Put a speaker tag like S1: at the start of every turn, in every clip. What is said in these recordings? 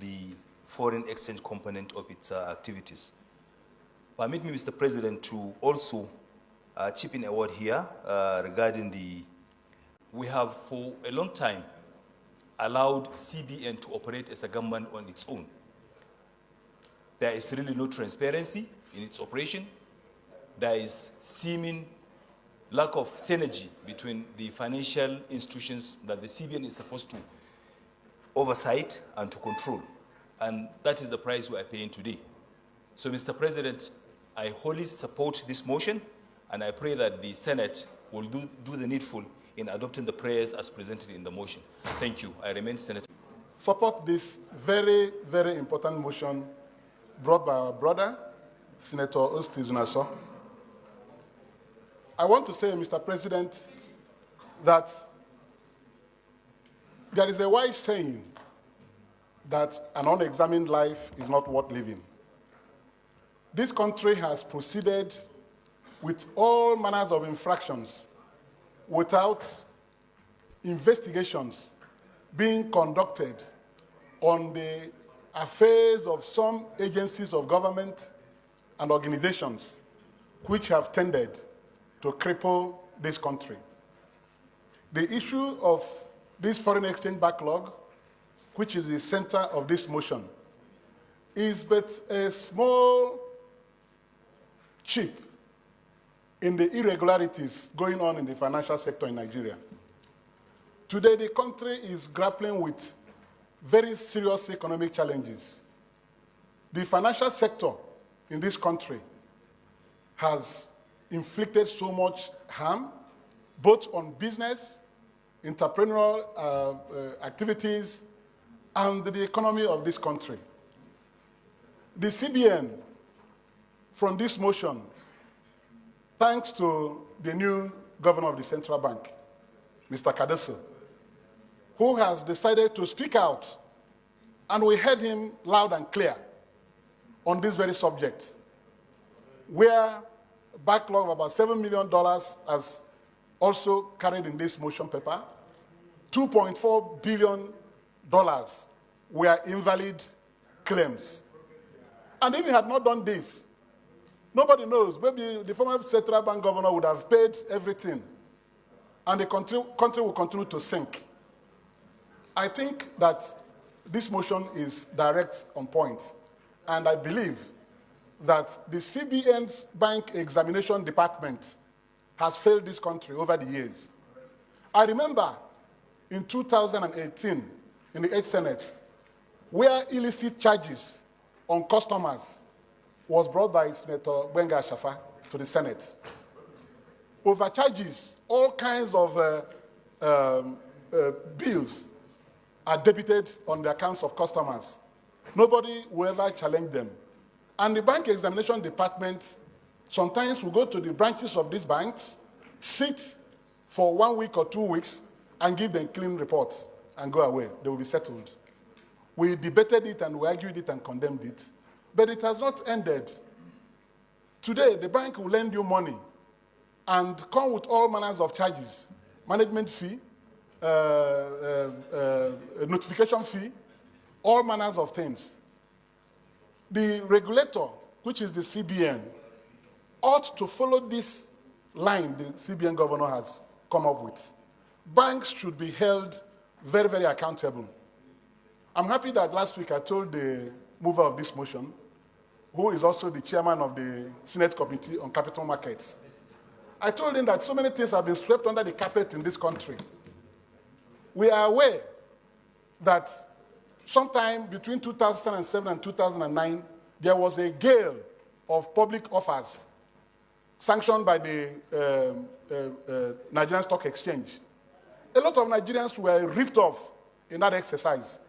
S1: the foreign exchange component of its activities. Permit me, Mr. President, to also chip in a word here regarding we have for a long time allowed CBN to operate as a government on its own. There is really no transparency in its operation. There is seeming lack of synergy between the financial institutions that the CBN is supposed to oversight and to control. And that is the price we are paying today. So, Mr. President, I wholly support this motion, and I pray that the Senate will do the needful in adopting the prayers as presented in the motion. Thank you. I remain Senator.
S2: Support this very, very important motion brought by our brother, Senator Osti Zunaso. I want to say, Mr. President, that there is a wise saying that an unexamined life is not worth living. This country has proceeded with all manners of infractions without investigations being conducted on the affairs of some agencies of government and organizations which have tended to cripple this country. The issue of this foreign exchange backlog, which is the center of this motion, is but a small chip in the irregularities going on in the financial sector in Nigeria. Today, the country is grappling with very serious economic challenges. The financial sector in this country has inflicted so much harm, both on business, entrepreneurial activities, and the economy of this country. The CBN, from this motion, thanks to the new governor of the central bank, Mr. Cardoso, who has decided to speak out, and we heard him loud and clear on this very subject, where a backlog of about $7 million has also carried in this motion paper. $2.4 billion were invalid claims. And if he had not done this, nobody knows, maybe the former central bank governor would have paid everything, and the country will continue to sink. I think that this motion is direct on point, and I believe that the CBN's bank examination department has failed this country over the years. I remember in 2018, in the 8th Senate, where illicit charges on customers was brought by Senator Benga Shafa to the Senate. Overcharges, all kinds of bills are debited on the accounts of customers. Nobody will ever challenge them. And the bank examination department sometimes will go to the branches of these banks, sit for 1 week or 2 weeks, and give them clean reports and go away. They will be settled. We debated it and we argued it and condemned it, but it has not ended. Today, the bank will lend you money and come with all manners of charges, management fee, notification fee, all manners of things. The regulator, which is the CBN, ought to follow this line the CBN governor has come up with. Banks should be held very, very accountable. I'm happy that last week I told the mover of this motion, who is also the chairman of the Senate Committee on Capital Markets, I told him that so many things have been swept under the carpet in this country. We are aware that sometime between 2007 and 2009, there was a gale of public offers sanctioned by the Nigerian Stock Exchange. A lot of Nigerians were ripped off in that exercise.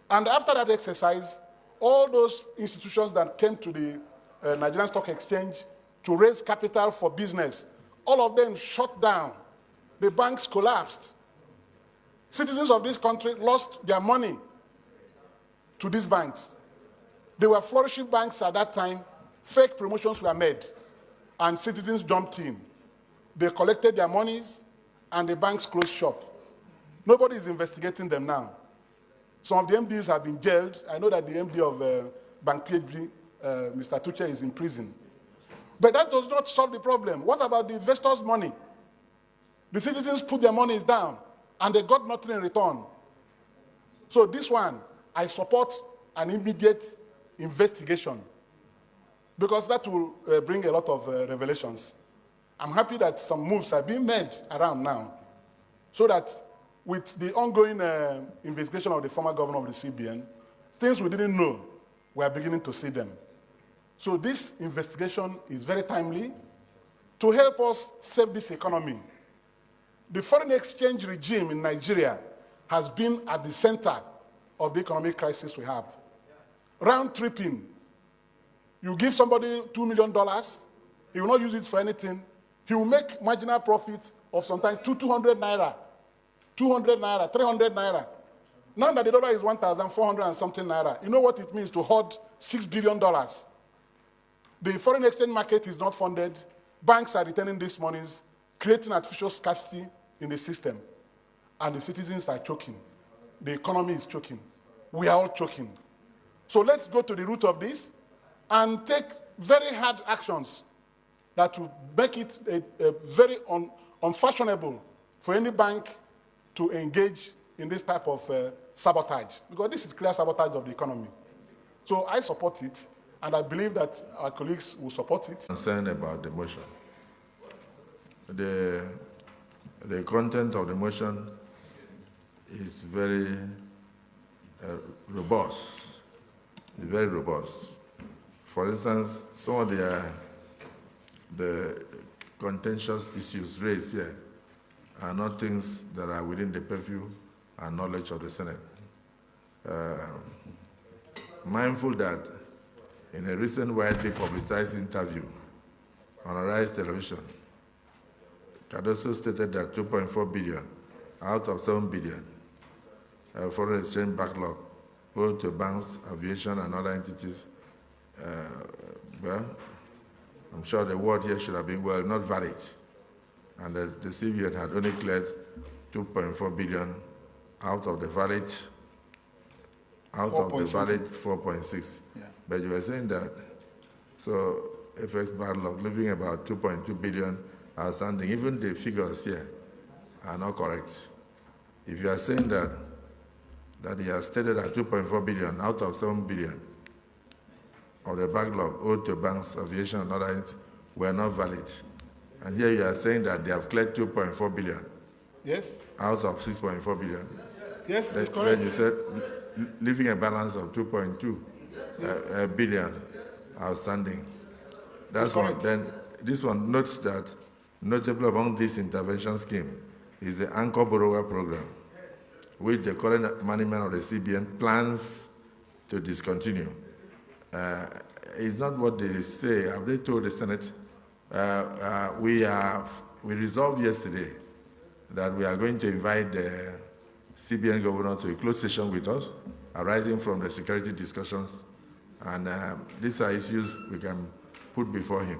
S2: And after that exercise, all those institutions that came to the Nigerian Stock Exchange to raise capital for business, all of them shut down. The banks collapsed. Citizens of this country lost their money to these banks. They were flourishing banks at that time. Fake promotions were made, and citizens jumped in. They collected their monies, and the banks closed shop. Nobody is investigating them now. Some of the MDs have been jailed. I know that the MD of Bank PHB, Mr. Tuche, is in prison. But that does not solve the problem. What about the investors' money? The citizens put their monies down, and they got nothing in return. So this one, I support an immediate investigation, because that will bring a lot of revelations. I'm happy that some moves are being made around now, so that with the ongoing investigation of the former governor of the CBN, things we didn't know, we are beginning to see them. So this investigation is very timely to help us save this economy. The foreign exchange regime in Nigeria has been at the center of the economic crisis we have. Round tripping. You give somebody $2 million, he will not use it for anything. He will make marginal profit of sometimes 200 naira, 200 naira, 300 naira. Now that the dollar is 1,400 and something naira, you know what it means to hoard $6 billion. The foreign exchange market is not funded. Banks are returning these monies, creating artificial scarcity in the system. And the citizens are choking. The economy is choking. We are all choking. So let's go to the root of this and take very hard actions that will make it a very unfashionable for any bank to engage in this type of sabotage, because this is clear sabotage of the economy. So I support it, and I believe that our colleagues will support it.
S3: Concerned about the motion. The content of the motion is very robust. It's very robust. For instance, some of the contentious issues raised here are not things that are within the purview and knowledge of the Senate. Mindful that in a recent widely publicized interview on Arise Television, Cardoso stated that 2.4 billion out of 7 billion foreign exchange backlog owed to banks, aviation, and other entities. Well, I'm sure the word here should have been, well, not valid. And the CBN had only cleared 2.4 billion out of the valid 4.6. Yeah. But you were saying that, so FX backlog leaving about 2.2 billion outstanding. Even the figures here are not correct. If you are saying that he has stated that 2.4 billion out of 7 billion of the backlog owed to banks, aviation, and other entities were not valid, and here you are saying that they have cleared 2.4 billion.
S2: Yes.
S3: Out of 6.4 billion.
S2: Yes, that's correct.
S3: Then you said leaving a balance of 2.2 billion outstanding. That's one. Then this one notes that notable among this intervention scheme is the Anchor Borrower Program, which the current management of the CBN plans to discontinue. It's not what they say. Have they told the Senate? We resolved yesterday that we are going to invite the CBN governor to a closed session with us, arising from the security discussions, and these are issues we can put before him.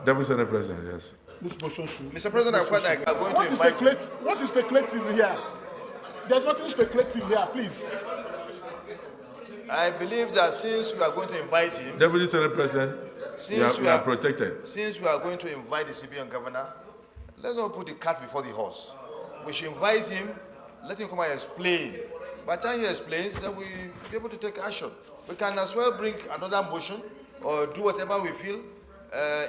S3: Deputy Senate President, yes.
S4: Mr. President, I'm quite going to invite.
S2: What is speculative here? There's nothing speculative here, please.
S4: I believe that since we are going to invite him,
S3: Deputy Senate President, you are protected.
S4: Since we are going to invite the CBN governor, let's not put the cart before the horse. We should invite him, let him come and explain. By the time he explains, then we'll be able to take action. We can as well bring another motion or do whatever we feel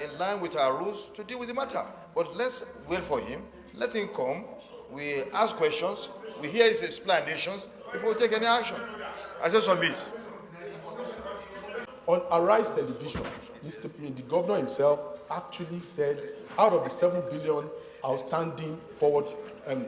S4: in line with our rules to deal with the matter. But let's wait for him, let him come, we ask questions, we hear his explanations before we take any action. I just submit.
S5: On Arise Television, the governor himself actually said out of the 7 billion outstanding forward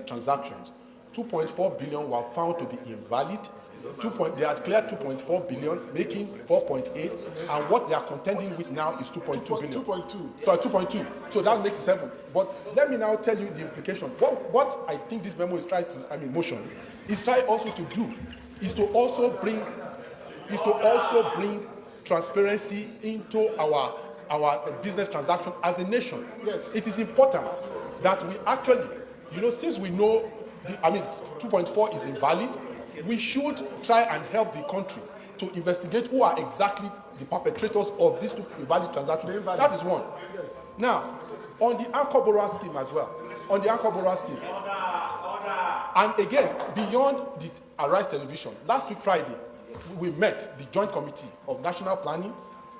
S5: transactions, 2.4 billion were found to be invalid. They had cleared 2.4 billion, making 4.8, and what they are contending with now is 2.2 billion. 2.2. So that makes 7. But let me now tell you the implication. What I think this memo is trying to, motion, is trying also to do is to also bring transparency into our business transaction as a nation.
S2: Yes.
S5: It is important that we actually, since we know 2.4 is invalid, we should try and help the country to investigate who are exactly the perpetrators of these two invalid transactions. That is one. Yes. Now, on the anchor borrower scheme as well, on the anchor borrower scheme, and again, beyond the Arise Television, last week Friday, we met the Joint Committee of National Planning,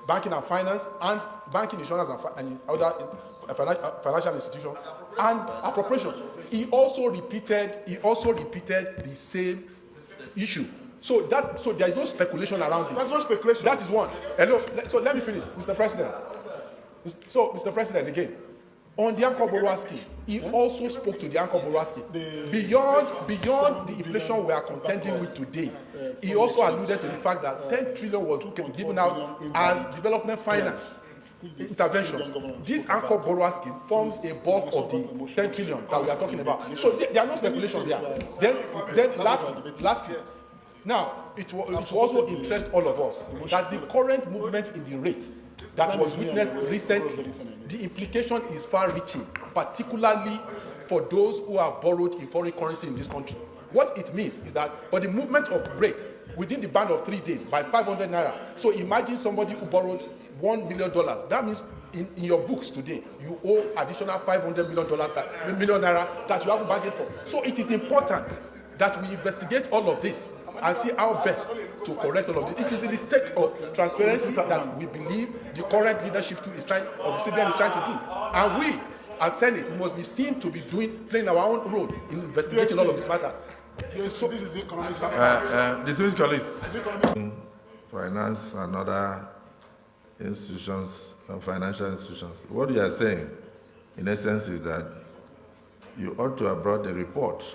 S5: Banking and Finance, and Banking, Insurance, and other financial institutions, and appropriation. He also repeated the same issue. So there is no speculation around this.
S2: There's no speculation.
S5: That is one. Hello. So let me finish, Mr. President. So, Mr. President, again, on the anchor borrower scheme, he also spoke to the anchor borrower scheme. Beyond the inflation we are contending with today, he also alluded to the fact that 10 trillion was given out as development finance intervention. This anchor borrower scheme forms a bulk of the 10 trillion that we are talking about. So there are no speculations here. Then lastly, now it will also interest all of us that the current movement in the rate that was witnessed recently, the implication is far-reaching, particularly for those who have borrowed in foreign currency in this country. What it means is that for the movement of rate within the band of 3 days by 500 naira, so imagine somebody who borrowed $1 million. That means in your books today, you owe additional $500 million that you haven't bargained for. So it is important that we investigate all of this and see how best to correct all of this. It is in the state of transparency that we believe the current leadership of the CBN is trying to do. And we, as Senate, we must be seen to be playing our own role in investigating all of this matter.
S2: Yes, so this is the economic
S3: distinguished colleagues, finance and other institutions, financial institutions. What you are saying, in essence, is that you ought to have brought a report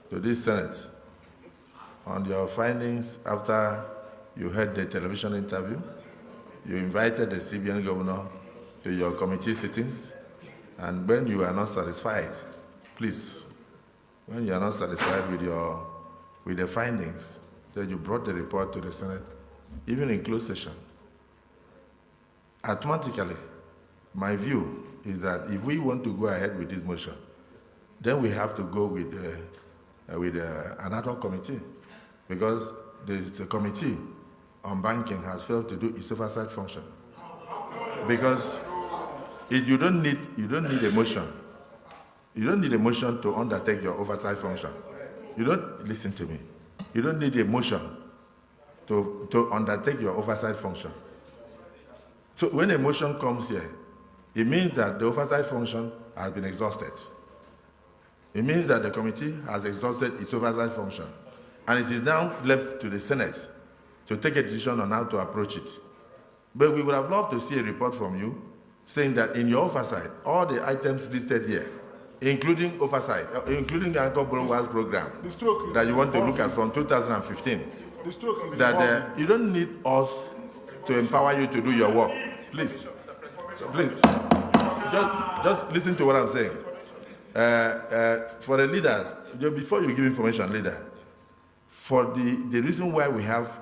S3: to this Senate on your findings after you had the television interview. You invited the CBN governor to your committee sittings, and when you are not satisfied, please, when you are not satisfied with the findings, then you brought the report to the Senate, even in closed session. Automatically, my view is that if we want to go ahead with this motion, then we have to go with another committee, because the committee on banking has failed to do its oversight function. Because you don't need a motion. You don't need a motion to undertake your oversight function. You don't listen to me. You don't need a motion to undertake your oversight function. So when a motion comes here, it means that the oversight function has been exhausted. It means that the committee has exhausted its oversight function, and it is now left to the Senate to take a decision on how to approach it. But we would have loved to see a report from you saying that in your oversight, all the items listed here, including oversight, including the anchor borrowers program that you want to look at from 2015, that you don't need us to empower you to do your work. Please, just listen to what I'm saying. For the leaders, before you give information, leader, for the reason why we have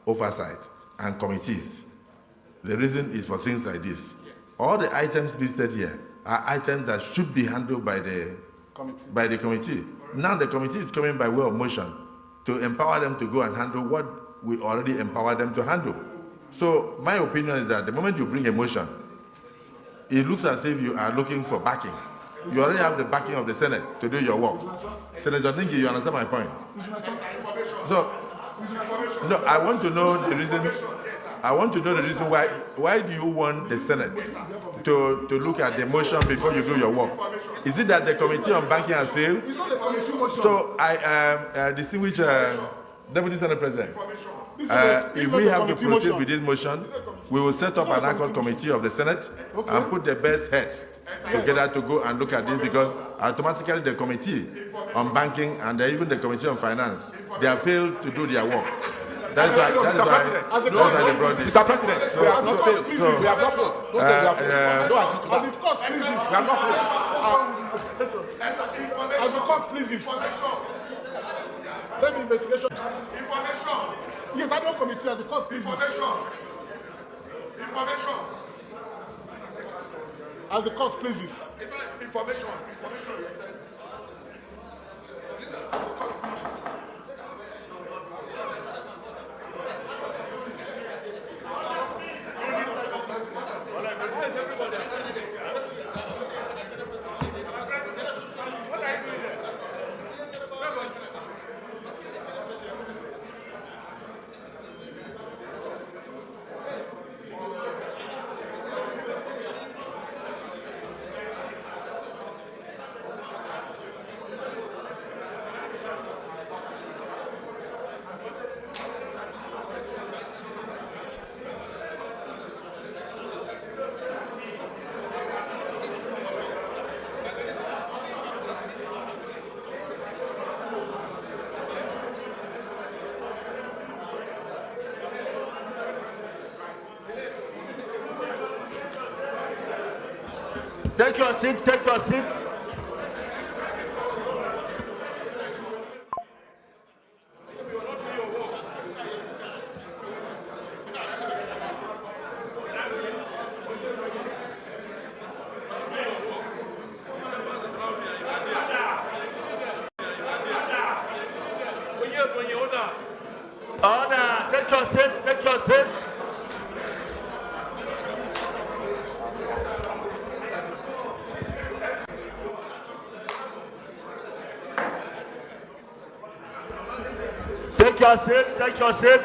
S3: oversight and committees, the reason is for things like this. All the items listed here are items that should be handled by the committee. Now the committee is coming by way of motion to empower them to go and handle what we already empowered them to handle. So my opinion is that the moment you bring a motion, it looks as if you are looking for backing. You already have the backing of the Senate to do your work. Senator Ningi, you understand my point? So, no, I want to know the reason. I want to know the reason why do you want the Senate to look at the motion before you do your work? Is it that the Committee on Banking has failed? So I distinguished Deputy Senate President. If we have to proceed with this motion, we will set up an anchor committee of the Senate and put the best heads together to go and look at this, because automatically the Committee on Banking and even the Committee on Finance, they have failed to do their work. That's why they brought this.
S5: Mr. President, we have not failed. We have not failed. Don't say we have failed. Don't agree to that. We have not failed.
S2: As the court pleases. Let the investigation. Information. Yes, I don't committee as the court pleases. Information. As the court pleases. Information.
S4: Take your seat, take your seat. Order, take your seat, take your seat. Take your seat, take your seat.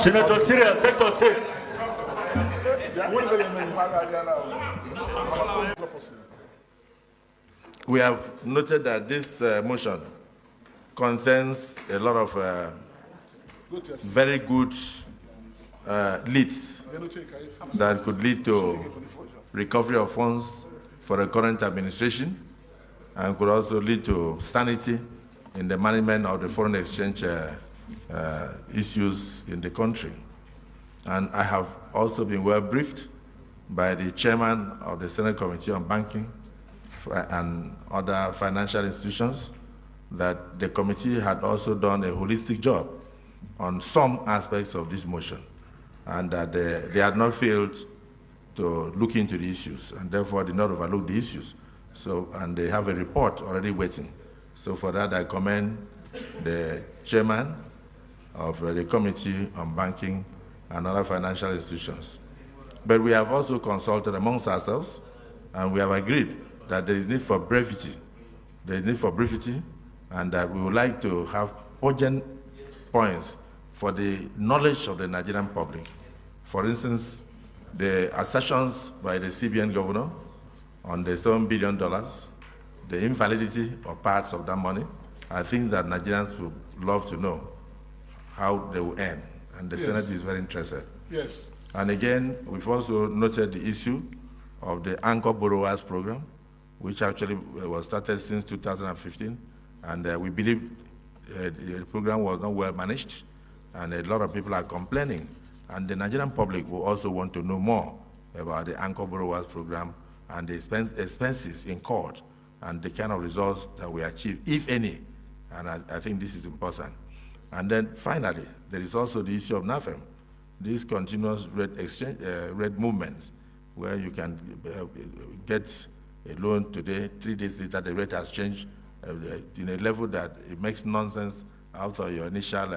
S4: Senator Cyril, take your seat.
S3: We have noted that this motion contains a lot of very good leads that could lead to recovery of funds for the current administration and could also lead to sanity in the management of the foreign exchange issues in the country. And I have also been well briefed by the chairman of the Senate Committee on Banking and other financial institutions that the committee had also done a holistic job on some aspects of this motion, and that they had not failed to look into the issues and therefore did not overlook the issues. So, and they have a report already waiting. So for that, I commend the chairman of the Committee on Banking and other financial institutions. But we have also consulted amongst ourselves, and we have agreed that there is need for brevity. There is need for brevity, and that we would like to have urgent points for the knowledge of the Nigerian public. For instance, the assertions by the CBN governor on the $7 billion, the invalidity of parts of that money, are things that Nigerians would love to know how they will end, and the
S2: Yes.
S3: Senate is very interested.
S2: Yes.
S3: And again, we've also noted the issue of the Anchor Borrowers Program, which actually was started since 2015, and we believe the program was not well managed, and a lot of people are complaining. And the Nigerian public will also want to know more about the Anchor Borrowers Program and the expenses incurred and the kind of results that we achieve, if any. And I think this is important. And then finally, there is also the issue of NAFEM, this continuous rate movement, where you can get a loan today, 3 days later, the rate has changed in a level that it makes nonsense out of your initial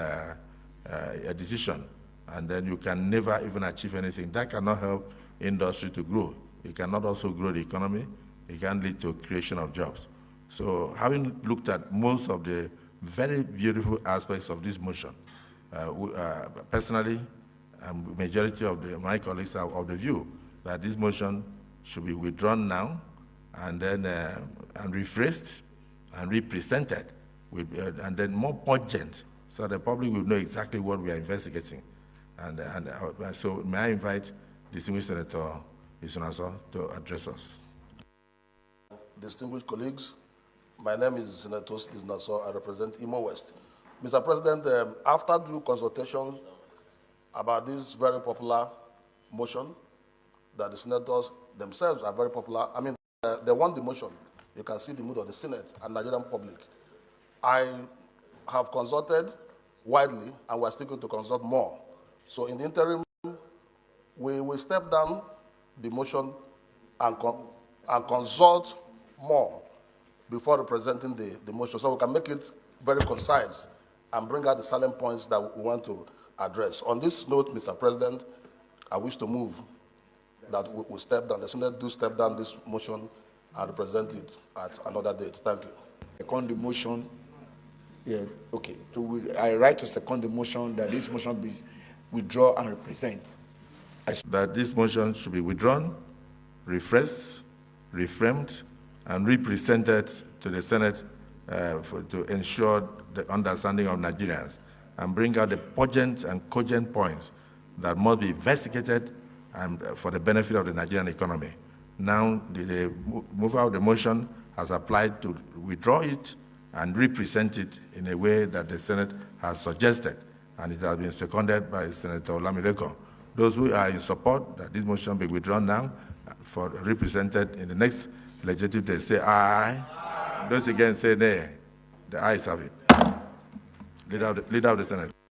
S3: decision. And then you can never even achieve anything. That cannot help industry to grow. It cannot also grow the economy. It can lead to creation of jobs. So having looked at most of the very beautiful aspects of this motion, personally, majority of my colleagues are of the view that this motion should be withdrawn now and then and rephrased and represented with, and then more pungent, so the public will know exactly what we are investigating. And so may I invite distinguished Senator Isunaso to address us.
S6: Distinguished colleagues, my name is Senator Isunaso. I represent Imo West. Mr. President, after due consultation about this very popular motion that the senators themselves are very popular, I mean, they want the motion. You can see the mood of the Senate and Nigerian public. I have consulted widely, and we're still going to consult more. So in the interim, we will step down the motion and consult more before representing the motion, so we can make it very concise and bring out the salient points that we want to address. On this note, Mr. President, I wish to move that we step down, the Senate do step down this motion and present it at another date. Thank you.
S7: Second the motion. Yeah, okay. So I write to second the motion that this motion be withdraw and represent.
S3: That this motion should be withdrawn, refreshed, reframed, and represented to the Senate to ensure the understanding of Nigerians and bring out the pungent and cogent points that must be investigated and for the benefit of the Nigerian economy. Now, the mover of the motion has applied to withdraw it and represent it in a way that the Senate has suggested, and it has been seconded by Senator Olamileko. Those who are in support that this motion be withdrawn now for represented in the next legislative day, say aye. Aye. Those against say nay. The ayes have it. Leader of the Senate.